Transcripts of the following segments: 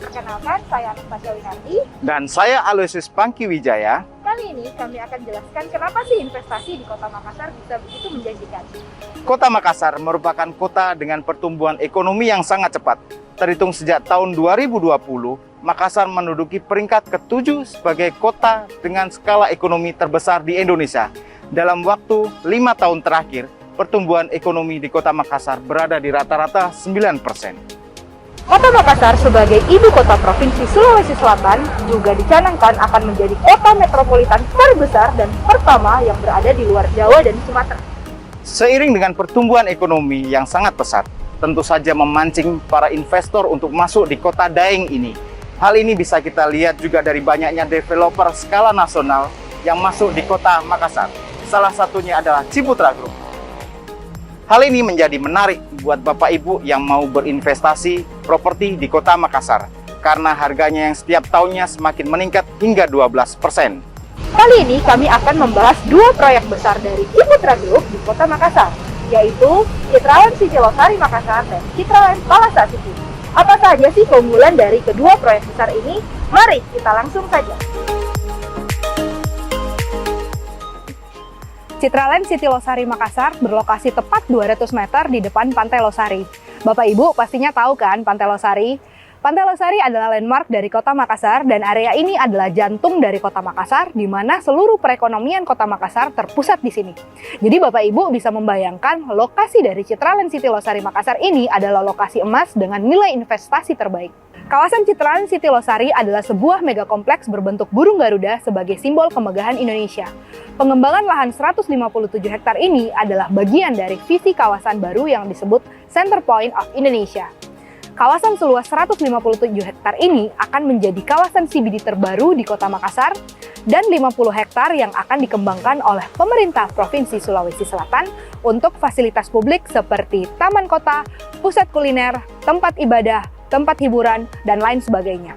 Perkenalkan, saya Anastasia Winardi. Dan saya Aloysius Pangki Wijaya. Kali ini kami akan jelaskan kenapa sih investasi di Kota Makassar bisa begitu menjanjikan. Kota Makassar merupakan kota dengan pertumbuhan ekonomi yang sangat cepat. Terhitung sejak tahun 2020, Makassar menduduki peringkat ke-7 sebagai kota dengan skala ekonomi terbesar di Indonesia. Dalam waktu 5 tahun terakhir, pertumbuhan ekonomi di Kota Makassar berada di rata-rata 9%. Kota Makassar sebagai ibu kota Provinsi Sulawesi Selatan juga dicanangkan akan menjadi kota metropolitan terbesar dan pertama yang berada di luar Jawa dan Sumatera. Seiring dengan pertumbuhan ekonomi yang sangat pesat, tentu saja memancing para investor untuk masuk di kota Daeng ini. Hal ini bisa kita lihat juga dari banyaknya developer skala nasional yang masuk di Kota Makassar. Salah satunya adalah Ciputra Group. Hal ini menjadi menarik buat Bapak Ibu yang mau berinvestasi properti di Kota Makassar karena harganya yang setiap tahunnya semakin meningkat hingga 12%. Kali ini kami akan membahas dua proyek besar dari Ciputra Group di Kota Makassar, yaitu Citraland City Losari Makassar dan Citraland Palasa City. Apa saja sih keunggulan dari kedua proyek besar ini? Mari kita langsung saja. Citraland City Losari Makassar berlokasi tepat 200 meter di depan Pantai Losari. Bapak Ibu pastinya tahu kan Pantai Losari? Pantai Losari adalah landmark dari Kota Makassar dan area ini adalah jantung dari Kota Makassar di mana seluruh perekonomian Kota Makassar terpusat di sini. Jadi Bapak Ibu bisa membayangkan lokasi dari Citraland City Losari Makassar ini adalah lokasi emas dengan nilai investasi terbaik. Kawasan Citraland City Losari adalah sebuah mega kompleks berbentuk burung Garuda sebagai simbol kemegahan Indonesia. Pengembangan lahan 157 hektar ini adalah bagian dari visi kawasan baru yang disebut Center Point of Indonesia. Kawasan seluas 157 hektar ini akan menjadi kawasan CBD terbaru di Kota Makassar dan 50 hektar yang akan dikembangkan oleh pemerintah Provinsi Sulawesi Selatan untuk fasilitas publik seperti taman kota, pusat kuliner, tempat ibadah, tempat hiburan, dan lain sebagainya.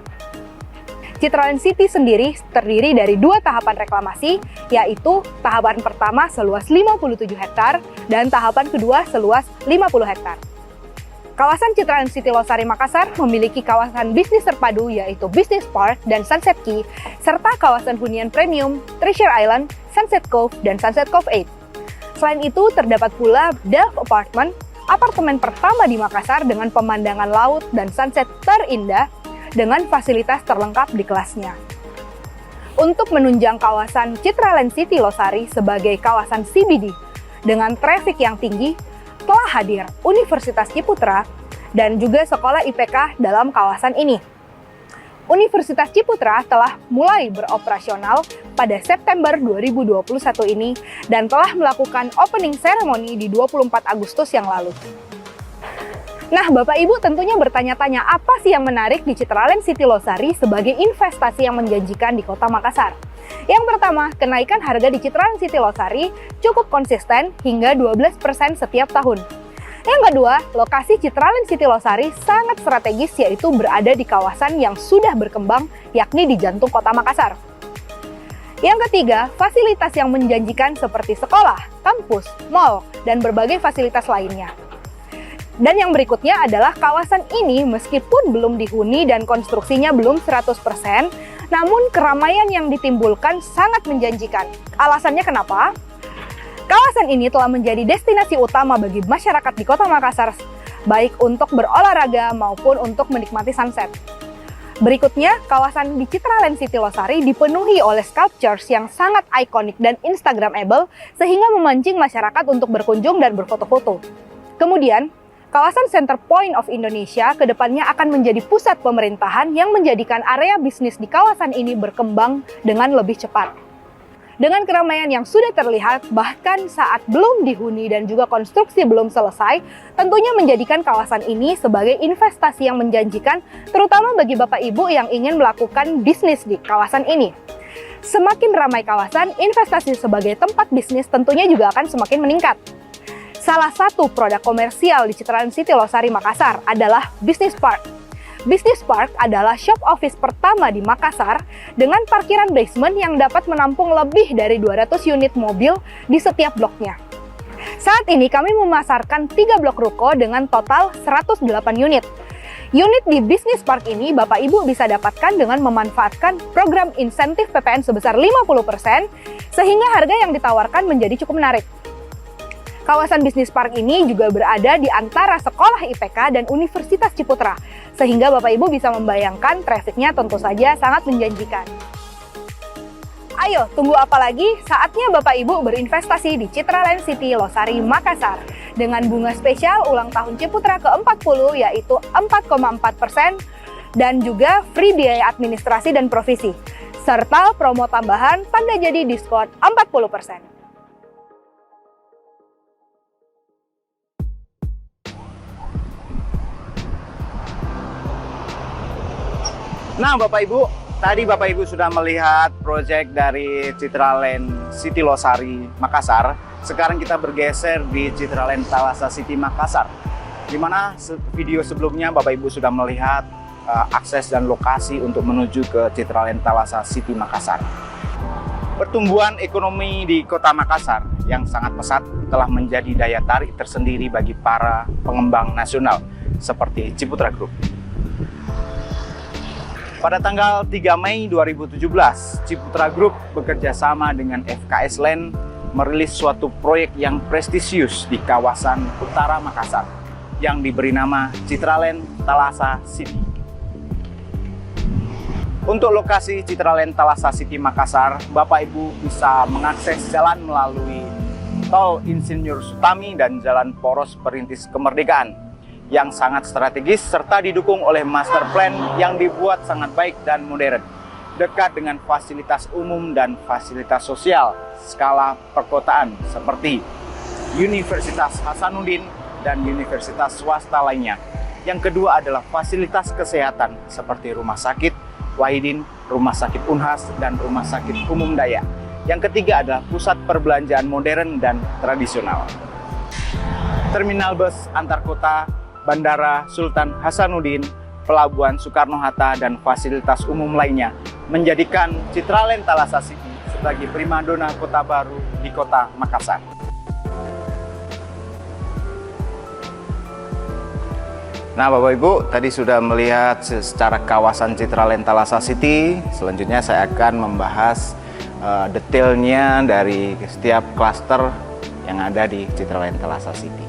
Citraland City sendiri terdiri dari dua tahapan reklamasi, yaitu tahapan pertama seluas 57 hektar dan tahapan kedua seluas 50 hektar. Kawasan Citraland City Losari Makassar memiliki kawasan bisnis terpadu yaitu Business Park dan Sunset Key, serta kawasan hunian premium, Treasure Island, Sunset Cove, dan Sunset Cove 8. Selain itu, terdapat pula Delft Apartment, apartemen pertama di Makassar dengan pemandangan laut dan sunset terindah dengan fasilitas terlengkap di kelasnya. Untuk menunjang kawasan Citraland City Losari sebagai kawasan CBD dengan traffic yang tinggi, telah hadir Universitas Ciputra dan juga sekolah IPK dalam kawasan ini. Universitas Ciputra telah mulai beroperasional pada September 2021 ini dan telah melakukan opening ceremony di 24 Agustus yang lalu. Nah, Bapak Ibu tentunya bertanya-tanya apa sih yang menarik di Citraland City Losari sebagai investasi yang menjanjikan di Kota Makassar? Yang pertama, kenaikan harga di Citraland City Losari cukup konsisten hingga 12% setiap tahun. Yang kedua, lokasi Citraland City Losari sangat strategis yaitu berada di kawasan yang sudah berkembang yakni di jantung Kota Makassar. Yang ketiga, fasilitas yang menjanjikan seperti sekolah, kampus, mal, dan berbagai fasilitas lainnya. Dan yang berikutnya adalah kawasan ini meskipun belum dihuni dan konstruksinya belum 100%, namun keramaian yang ditimbulkan sangat menjanjikan. Alasannya kenapa? Kawasan ini telah menjadi destinasi utama bagi masyarakat di Kota Makassar, baik untuk berolahraga maupun untuk menikmati sunset. Berikutnya, kawasan di Citraland City Losari dipenuhi oleh sculptures yang sangat ikonik dan instagramable sehingga memancing masyarakat untuk berkunjung dan berfoto-foto. Kemudian, kawasan Center Point of Indonesia kedepannya akan menjadi pusat pemerintahan yang menjadikan area bisnis di kawasan ini berkembang dengan lebih cepat. Dengan keramaian yang sudah terlihat, bahkan saat belum dihuni dan juga konstruksi belum selesai, tentunya menjadikan kawasan ini sebagai investasi yang menjanjikan, terutama bagi Bapak Ibu yang ingin melakukan bisnis di kawasan ini. Semakin ramai kawasan, investasi sebagai tempat bisnis tentunya juga akan semakin meningkat. Salah satu produk komersial di Citraland City Losari Makassar adalah Business Park. Business Park adalah shop office pertama di Makassar dengan parkiran basement yang dapat menampung lebih dari 200 unit mobil di setiap bloknya. Saat ini kami memasarkan 3 blok ruko dengan total 108 unit. Unit di Business Park ini Bapak Ibu bisa dapatkan dengan memanfaatkan program insentif PPN sebesar 50%, sehingga harga yang ditawarkan menjadi cukup menarik. Kawasan Business Park ini juga berada di antara Sekolah IPK dan Universitas Ciputra, sehingga Bapak Ibu bisa membayangkan trafiknya tentu saja sangat menjanjikan. Ayo, tunggu apa lagi? Saatnya Bapak Ibu berinvestasi di Citraland City Losari, Makassar. Dengan bunga spesial ulang tahun Ciputra ke-40 yaitu 4,4% dan juga free biaya administrasi dan provisi. Serta promo tambahan tanda jadi diskon 40%. Nah, Bapak Ibu, tadi Bapak Ibu sudah melihat proyek dari Citraland City Losari, Makassar. Sekarang kita bergeser di Citraland Thalassa City, Makassar. Di mana video sebelumnya Bapak Ibu sudah melihat akses dan lokasi untuk menuju ke Citraland Thalassa City, Makassar. Pertumbuhan ekonomi di Kota Makassar yang sangat pesat telah menjadi daya tarik tersendiri bagi para pengembang nasional seperti Ciputra Group. Pada tanggal 3 Mei 2017, Ciputra Group bekerja sama dengan FKS Land merilis suatu proyek yang prestisius di kawasan utara Makassar yang diberi nama Citraland Thalassa City. Untuk lokasi Citraland Thalassa City Makassar, Bapak Ibu bisa mengakses jalan melalui Tol Insinyur Sutami dan Jalan Poros Perintis Kemerdekaan yang sangat strategis serta didukung oleh master plan yang dibuat sangat baik dan modern, dekat dengan fasilitas umum dan fasilitas sosial skala perkotaan seperti Universitas Hasanuddin dan universitas swasta lainnya. Yang kedua adalah fasilitas kesehatan seperti Rumah Sakit Wahidin, Rumah Sakit Unhas, dan Rumah Sakit Umum Dayak. Yang ketiga adalah pusat perbelanjaan modern dan tradisional. Terminal bus antar kota, Bandara Sultan Hasanuddin, Pelabuhan Soekarno-Hatta, dan fasilitas umum lainnya menjadikan Citraland Thalassa City sebagai primadona kota baru di Kota Makassar. Nah, Bapak Ibu, tadi sudah melihat secara kawasan Citraland Thalassa City. Selanjutnya saya akan membahas detailnya dari setiap klaster yang ada di Citraland Thalassa City.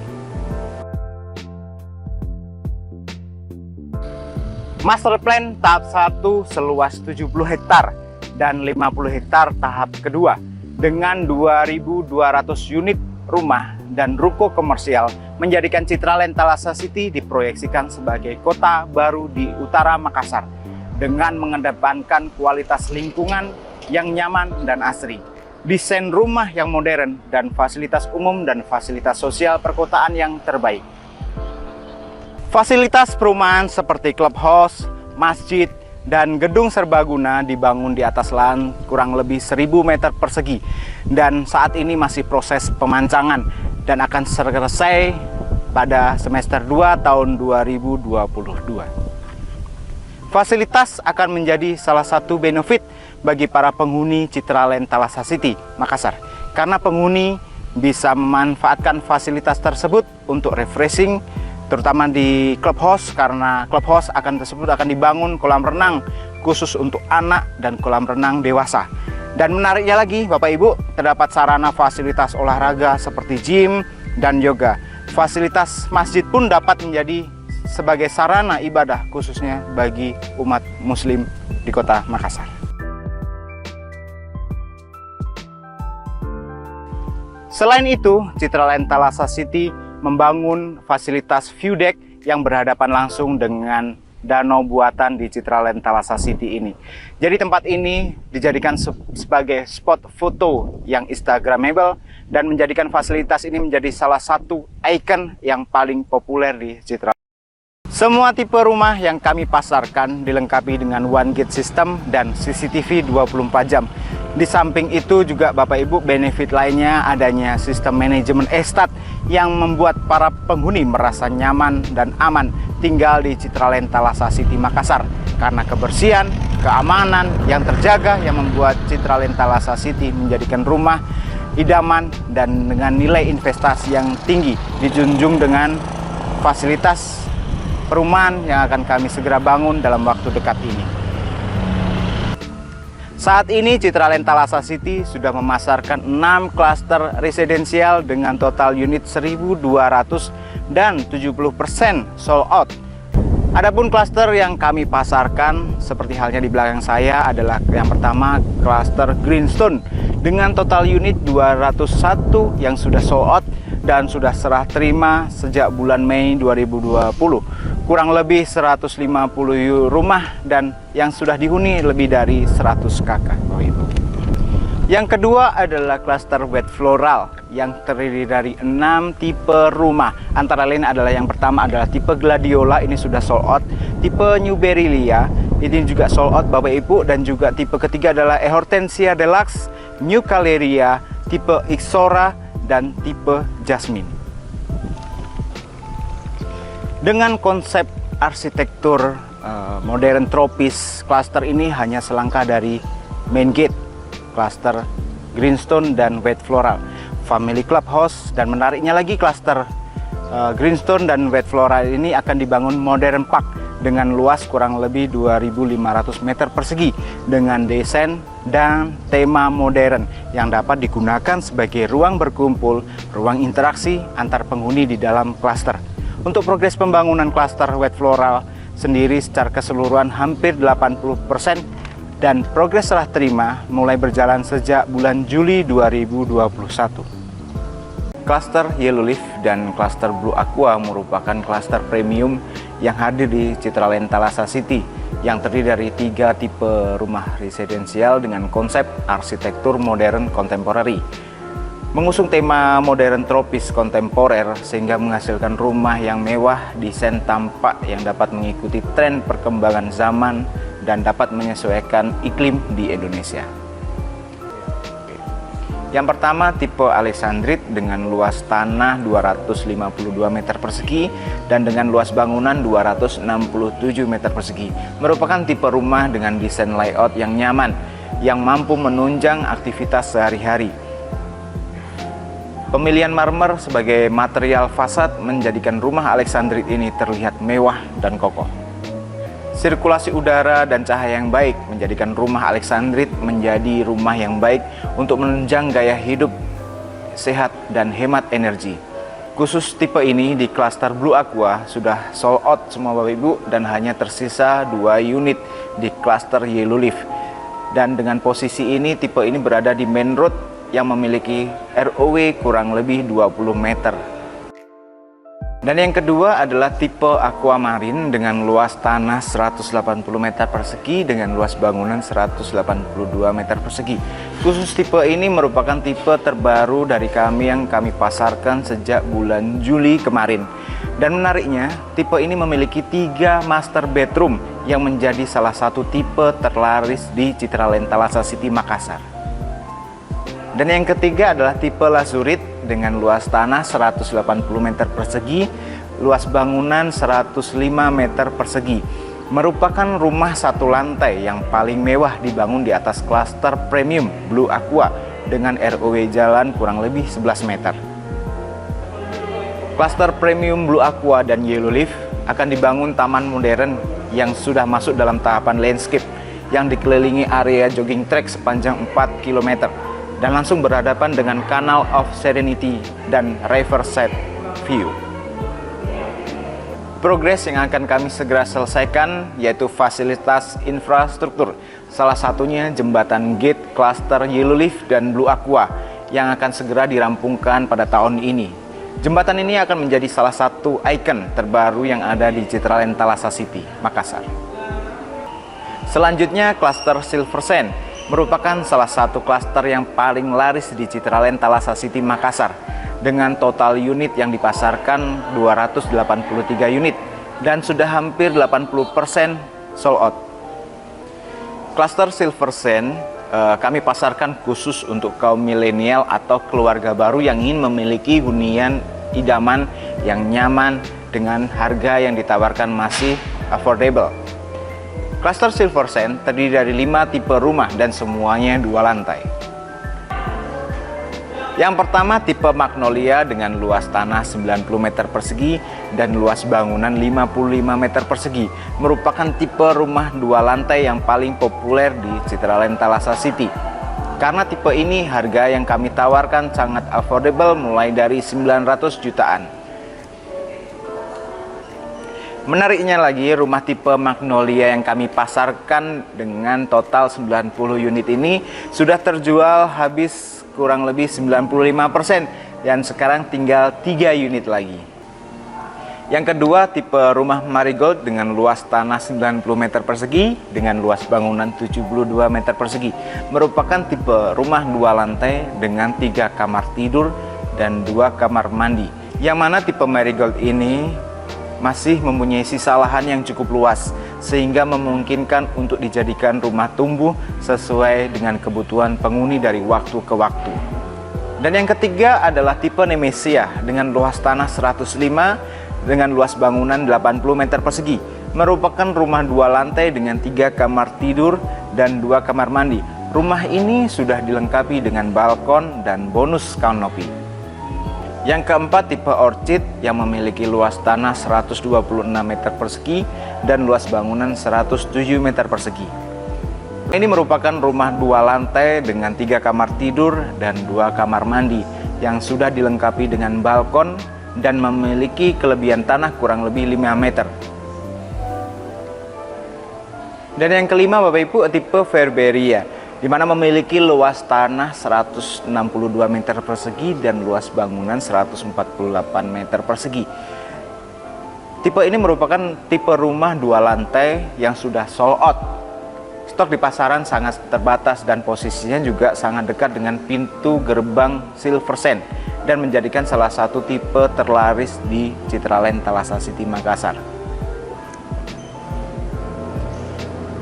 Master Plan tahap 1 seluas 70 hektar dan 50 hektar tahap kedua dengan 2.200 unit rumah dan ruko komersial menjadikan Citraland Thalassa City diproyeksikan sebagai kota baru di utara Makassar dengan mengedepankan kualitas lingkungan yang nyaman dan asri, desain rumah yang modern, dan fasilitas umum dan fasilitas sosial perkotaan yang terbaik. Fasilitas perumahan seperti clubhouse, masjid, dan gedung serbaguna dibangun di atas lahan kurang lebih 1.000 meter persegi dan saat ini masih proses pemancangan dan akan selesai pada semester 2 tahun 2022. Fasilitas akan menjadi salah satu benefit bagi para penghuni Citraland Thalassa City, Makassar, karena penghuni bisa memanfaatkan fasilitas tersebut untuk refreshing, terutama di clubhouse, karena clubhouse tersebut akan dibangun kolam renang khusus untuk anak dan kolam renang dewasa. Dan menariknya lagi, Bapak Ibu, terdapat sarana fasilitas olahraga seperti gym dan yoga. Fasilitas masjid pun dapat menjadi sebagai sarana ibadah khususnya bagi umat muslim di Kota Makassar. Selain itu, Citraland Thalassa City membangun fasilitas view deck yang berhadapan langsung dengan danau buatan di Citraland Thalassa City ini. Jadi tempat ini dijadikan sebagai spot foto yang instagramable dan menjadikan fasilitas ini menjadi salah satu ikon yang paling populer di Citraland. Semua tipe rumah yang kami pasarkan dilengkapi dengan one gate system dan CCTV 24 jam. Di samping itu juga Bapak Ibu, benefit lainnya adanya sistem manajemen estate yang membuat para penghuni merasa nyaman dan aman tinggal di Citraland Thalassa City Makassar karena kebersihan, keamanan yang terjaga yang membuat Citraland Thalassa City menjadikan rumah idaman dan dengan nilai investasi yang tinggi, dijunjung dengan fasilitas perumahan yang akan kami segera bangun dalam waktu dekat ini. Saat ini Citraland Thalassa City sudah memasarkan 6 klaster residensial dengan total unit 1.200 dan 70% sold out. Adapun klaster yang kami pasarkan seperti halnya di belakang saya adalah yang pertama klaster Greenstone dengan total unit 201 yang sudah sold out dan sudah serah terima sejak bulan Mei 2020. Kurang lebih 150 rumah dan yang sudah dihuni lebih dari 100 kakak. Yang kedua adalah klaster Wet Floral yang terdiri dari 6 tipe rumah. Antara lain adalah yang pertama adalah tipe Gladiola, ini sudah sold out. Tipe New Beryllia, ini juga sold out Bapak Ibu. Dan juga tipe ketiga adalah Hortensia Deluxe, New Caleria, tipe Ixora, dan tipe Jasmine. Dengan konsep arsitektur modern tropis, klaster ini hanya selangkah dari main gate, klaster Greenstone dan Wet Floral, family clubhouse. Dan menariknya lagi, klaster Greenstone dan Wet Floral ini akan dibangun modern park dengan luas kurang lebih 2.500 meter persegi dengan desain dan tema modern yang dapat digunakan sebagai ruang berkumpul, ruang interaksi antar penghuni di dalam klaster. Untuk progres pembangunan klaster Wet Floral sendiri secara keseluruhan hampir 80% dan progres serah terima mulai berjalan sejak bulan Juli 2021. Klaster Yellow Leaf dan klaster Blue Aqua merupakan klaster premium yang hadir di Citraland Thalassa City yang terdiri dari 3 tipe rumah residensial dengan konsep arsitektur modern kontemporeri. Mengusung tema modern tropis kontemporer sehingga menghasilkan rumah yang mewah, desain tampak yang dapat mengikuti tren perkembangan zaman dan dapat menyesuaikan iklim di Indonesia. Yang pertama tipe Alexandrite dengan luas tanah 252 meter persegi dan dengan luas bangunan 267 meter persegi. Merupakan tipe rumah dengan desain layout yang nyaman yang mampu menunjang aktivitas sehari-hari. Pemilihan marmer sebagai material fasad menjadikan rumah Alexandrite ini terlihat mewah dan kokoh. Sirkulasi udara dan cahaya yang baik menjadikan rumah Alexandrite menjadi rumah yang baik untuk menunjang gaya hidup sehat dan hemat energi. Khusus tipe ini di klaster Blue Aqua sudah sold out semua Bapak Ibu dan hanya tersisa 2 unit di klaster Yellow Leaf. Dan dengan posisi ini tipe ini berada di main road yang memiliki ROW kurang lebih 20 meter. Dan yang kedua adalah tipe Aquamarine dengan luas tanah 180 meter persegi dengan luas bangunan 182 meter persegi. Khusus tipe ini merupakan tipe terbaru dari kami yang kami pasarkan sejak bulan Juli kemarin. Dan menariknya, tipe ini memiliki 3 master bedroom yang menjadi salah satu tipe terlaris di Citraland Thalassa City Makassar. Dan yang ketiga adalah tipe Lazurite dengan luas tanah 180 meter persegi, luas bangunan 105 meter persegi. Merupakan rumah satu lantai yang paling mewah dibangun di atas klaster premium Blue Aqua dengan ROW jalan kurang lebih 11 meter. Klaster premium Blue Aqua dan Yellow Leaf akan dibangun taman modern yang sudah masuk dalam tahapan landscape yang dikelilingi area jogging track sepanjang 4 km. Dan langsung berhadapan dengan Canal of Serenity dan Riverside View. Progres yang akan kami segera selesaikan yaitu fasilitas infrastruktur, salah satunya jembatan gate klaster Yellow Leaf dan Blue Aqua yang akan segera dirampungkan pada tahun ini. Jembatan ini akan menjadi salah satu ikon terbaru yang ada di Citraland Thalassa City, Makassar. Selanjutnya klaster Silver Sand merupakan salah satu klaster yang paling laris di Citraland Thalassa City Makassar dengan total unit yang dipasarkan 283 unit dan sudah hampir 80% sold out. Klaster Silver Sand kami pasarkan khusus untuk kaum milenial atau keluarga baru yang ingin memiliki hunian idaman yang nyaman dengan harga yang ditawarkan masih affordable. Klaster Silver Sand terdiri dari 5 tipe rumah dan semuanya 2 lantai. Yang pertama tipe Magnolia dengan luas tanah 90 meter persegi dan luas bangunan 55 meter persegi. Merupakan tipe rumah 2 lantai yang paling populer di Citraland Thalassa City. Karena tipe ini harga yang kami tawarkan sangat affordable mulai dari 900 jutaan. Menariknya lagi, rumah tipe Magnolia yang kami pasarkan dengan total 90 unit ini sudah terjual habis kurang lebih 95% dan sekarang tinggal 3 unit lagi. Yang kedua tipe rumah Marigold dengan luas tanah 90 meter persegi dengan luas bangunan 72 meter persegi. Merupakan tipe rumah 2 lantai dengan 3 kamar tidur dan 2 kamar mandi. Yang mana tipe Marigold ini masih mempunyai sisa lahan yang cukup luas sehingga memungkinkan untuk dijadikan rumah tumbuh sesuai dengan kebutuhan penghuni dari waktu ke waktu. Dan yang ketiga adalah tipe Nemesia dengan luas tanah 105 dengan luas bangunan 80 meter persegi. Merupakan rumah 2 lantai dengan 3 kamar tidur dan 2 kamar mandi. Rumah ini sudah dilengkapi dengan balkon dan bonus kanopi. Yang keempat tipe Orchid yang memiliki luas tanah 126 meter persegi dan luas bangunan 107 meter persegi. Ini merupakan rumah 2 lantai dengan 3 kamar tidur dan 2 kamar mandi yang sudah dilengkapi dengan balkon dan memiliki kelebihan tanah kurang lebih 5 meter. Dan yang kelima Bapak Ibu tipe Verberia, di mana memiliki luas tanah 162 meter persegi dan luas bangunan 148 meter persegi. Tipe ini merupakan tipe rumah 2 lantai yang sudah sold out. Stok di pasaran sangat terbatas dan posisinya juga sangat dekat dengan pintu gerbang Silver Sand dan menjadikan salah satu tipe terlaris di Citraland Thalassa City Makassar.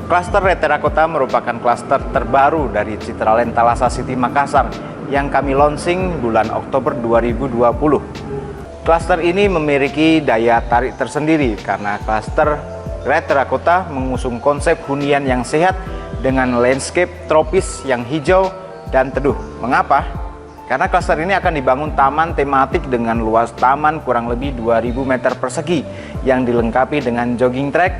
Klaster Red Terracotta merupakan klaster terbaru dari Citraland Thalassa City Makassar yang kami launching bulan Oktober 2020. Klaster ini memiliki daya tarik tersendiri karena klaster Red Terracotta mengusung konsep hunian yang sehat dengan landscape tropis yang hijau dan teduh. Mengapa? Karena klaster ini akan dibangun taman tematik dengan luas taman kurang lebih 2000 meter persegi yang dilengkapi dengan jogging track,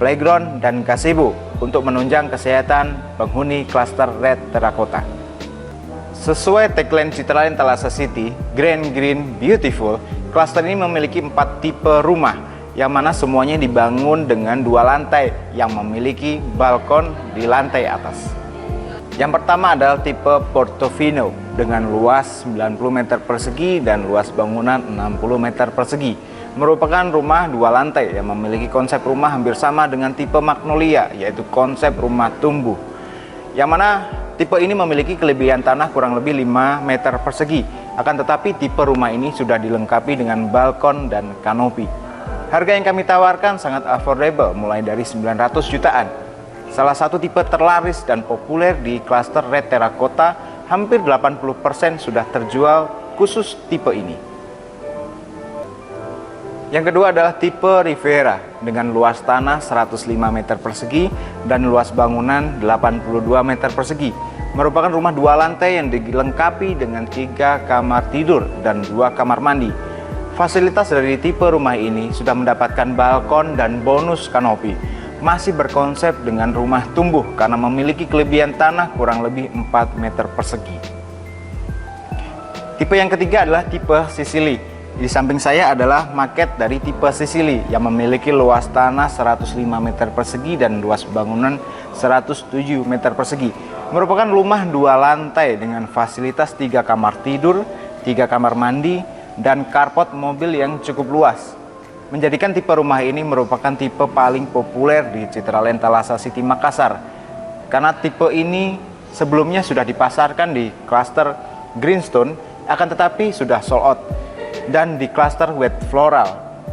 playground, dan gazebo untuk menunjang kesehatan penghuni klaster Red Terracotta. Sesuai tagline Citraland Thalassa City, Grand Green Beautiful, klaster ini memiliki 4 tipe rumah yang mana semuanya dibangun dengan 2 lantai yang memiliki balkon di lantai atas. Yang pertama adalah tipe Portofino dengan luas 90 meter persegi dan luas bangunan 60 meter persegi. Merupakan rumah 2 lantai yang memiliki konsep rumah hampir sama dengan tipe Magnolia, yaitu konsep rumah tumbuh. Yang mana tipe ini memiliki kelebihan tanah kurang lebih 5 meter persegi. Akan tetapi tipe rumah ini sudah dilengkapi dengan balkon dan kanopi. Harga yang kami tawarkan sangat affordable mulai dari 900 jutaan. Salah satu tipe terlaris dan populer di klaster Red Terracotta, hampir 80% sudah terjual khusus tipe ini. Yang kedua adalah tipe Riviera dengan luas tanah 105 meter persegi dan luas bangunan 82 meter persegi. Merupakan rumah 2 lantai yang dilengkapi dengan 3 kamar tidur dan 2 kamar mandi. Fasilitas dari tipe rumah ini sudah mendapatkan balkon dan bonus kanopi. Masih berkonsep dengan rumah tumbuh karena memiliki kelebihan tanah kurang lebih 4 meter persegi. Tipe yang ketiga adalah tipe Sicily. Di samping saya adalah maket dari tipe Sicily yang memiliki luas tanah 105 meter persegi dan luas bangunan 107 meter persegi. Merupakan rumah 2 lantai dengan fasilitas 3 kamar tidur, 3 kamar mandi, dan carport mobil yang cukup luas. Menjadikan tipe rumah ini merupakan tipe paling populer di Citraland Thalassa City Makassar. Karena tipe ini sebelumnya sudah dipasarkan di klaster Greenstone, akan tetapi sudah sold out. Dan di klaster Wet Floral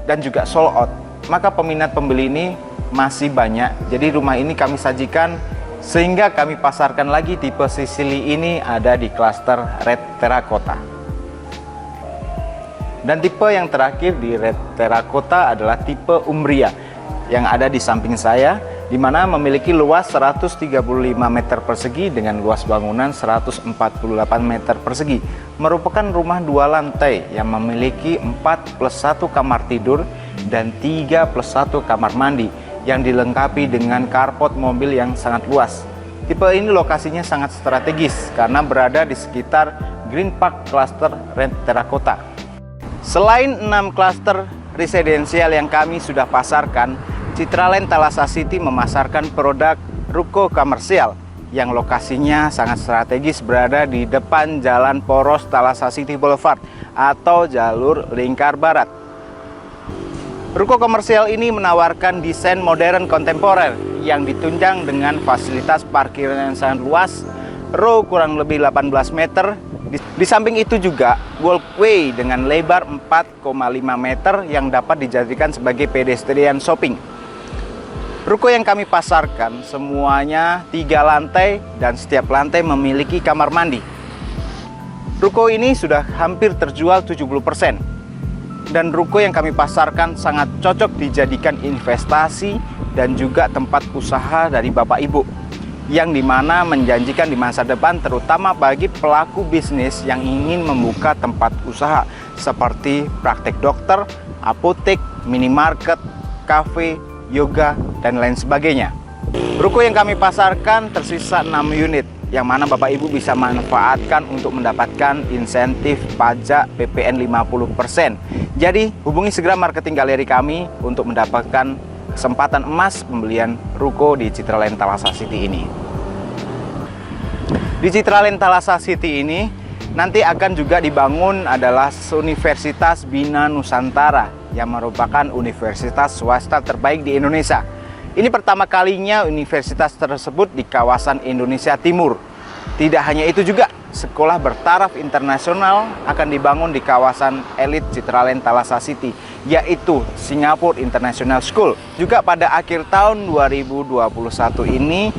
dan juga sold out, maka peminat pembeli ini masih banyak. Jadi rumah ini kami sajikan sehingga kami pasarkan lagi tipe Sicily ini ada di klaster Red Terracotta. Dan tipe yang terakhir di Red Terracotta adalah tipe Umbria yang ada di samping saya. di mana memiliki luas 135 meter persegi dengan luas bangunan 148 meter persegi. Merupakan rumah 2 lantai yang memiliki 4+1 kamar tidur dan 3+1 kamar mandi yang dilengkapi dengan carport mobil yang sangat luas. Tipe ini lokasinya sangat strategis karena berada di sekitar Green Park Cluster Red Terracotta. Selain 6 klaster residensial yang kami sudah pasarkan, Citraland Thalassa City memasarkan produk ruko komersial yang lokasinya sangat strategis berada di depan Jalan Poros Thalassa City Boulevard atau jalur lingkar barat. Ruko komersial ini menawarkan desain modern kontemporer yang ditunjang dengan fasilitas parkir yang sangat luas, row kurang lebih 18 meter. Di samping itu juga walkway dengan lebar 4,5 meter yang dapat dijadikan sebagai pedestrian shopping. Ruko yang kami pasarkan semuanya 3 lantai dan setiap lantai memiliki kamar mandi. Ruko ini sudah hampir terjual 70%. Dan ruko yang kami pasarkan sangat cocok dijadikan investasi dan juga tempat usaha dari Bapak Ibu, yang dimana menjanjikan di masa depan terutama bagi pelaku bisnis yang ingin membuka tempat usaha seperti praktek dokter, apotek, minimarket, kafe, yoga, dan lain sebagainya. Ruko yang kami pasarkan tersisa 6 unit, yang mana Bapak Ibu bisa manfaatkan untuk mendapatkan insentif pajak PPN 50%. Jadi hubungi segera marketing galeri kami untuk mendapatkan kesempatan emas pembelian ruko di Citraland Thalassa City ini. Di Citraland Thalassa City ini nanti akan juga dibangun adalah Universitas Bina Nusantara yang merupakan universitas swasta terbaik di Indonesia. Ini pertama kalinya universitas tersebut di kawasan Indonesia Timur. Tidak hanya itu juga, sekolah bertaraf internasional akan dibangun di kawasan elit Citraland Thalassa City, yaitu Singapore International School. Juga pada akhir tahun 2021 ini,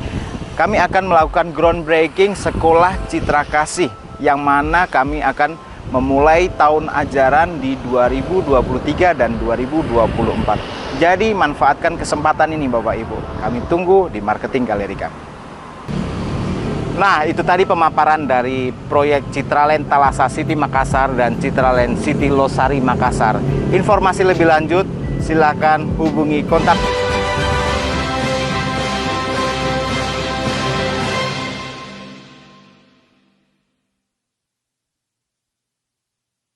kami akan melakukan groundbreaking sekolah Citra Kasih, yang mana kami akan memulai tahun ajaran di 2023 dan 2024. Jadi manfaatkan kesempatan ini Bapak Ibu. Kami tunggu di marketing galeri kami. Nah, itu tadi pemaparan dari proyek Citraland Thalassa City Makassar dan Citraland City Losari Makassar. Informasi lebih lanjut silakan hubungi kontak